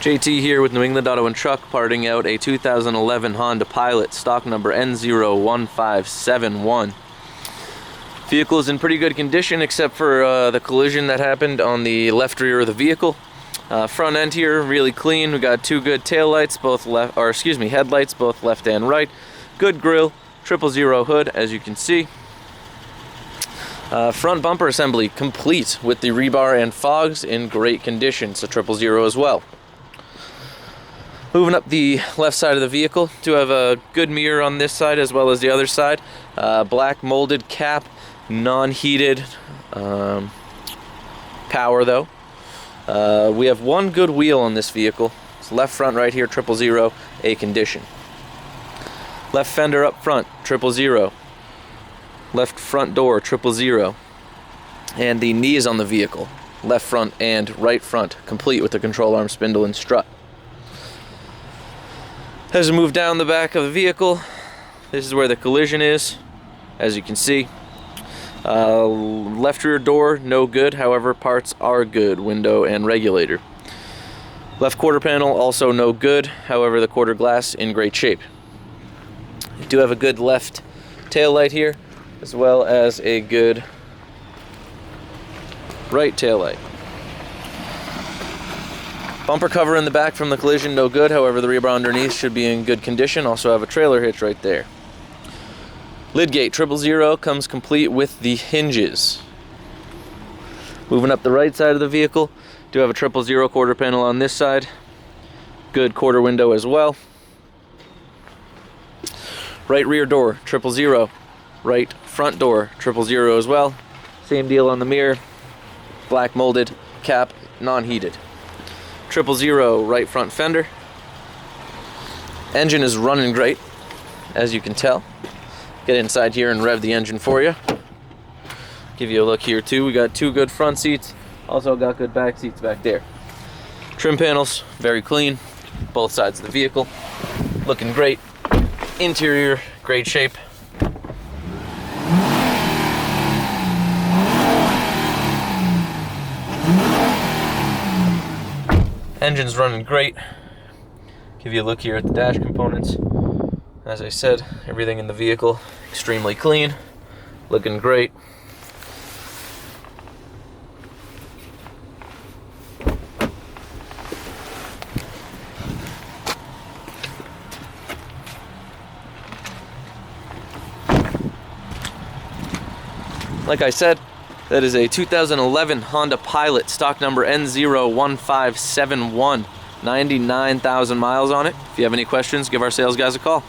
JT here with New England Auto and Truck, parting out a 2011 Honda Pilot, stock number N01571. Vehicle is in pretty good condition except for the collision that happened on the left rear of the vehicle. Front end here really clean. We got two good tail lights, headlights, both left and right. Good grille, 000 hood, as you can see. Front bumper assembly complete with the rebar and fogs in great condition, so 000 as well. Moving up the left side of the vehicle, do have a good mirror on this side as well as the other side. Black molded cap, non-heated power though. We have one good wheel on this vehicle. It's left front right here, 000, A condition. Left fender up front, 000. Left front door, 000. And the knees on the vehicle, left front and right front, complete with the control arm spindle and strut. As we move down the back of the vehicle, this is where the collision is, as you can see. Left rear door, no good, however parts are good, window and regulator. Left quarter panel, also no good, however the quarter glass in great shape. You do have a good left tail light here, as well as a good right tail light. Bumper cover in the back from the collision, no good, however the rebar underneath should be in good condition. Also have a trailer hitch right there. Lid gate, 000, comes complete with the hinges. Moving up the right side of the vehicle, do have a 000 quarter panel on this side. Good quarter window as well. Right rear door, 000. Right front door, 000 as well. Same deal on the mirror. Black molded cap, non-heated. 000 right front fender. Engine is running great, as you can tell. Get inside here and rev the engine for you. Give you a look here too. We got two good front seats. Also got good back seats back there. Trim panels, very clean. Both sides of the vehicle. Looking great. Interior, great shape. Engine's running great. Give you a look here at the dash components. As I said, everything in the vehicle extremely clean, looking great. Like I said, that is a 2011 Honda Pilot, stock number N01571, 99,000 miles on it. If you have any questions, give our sales guys a call.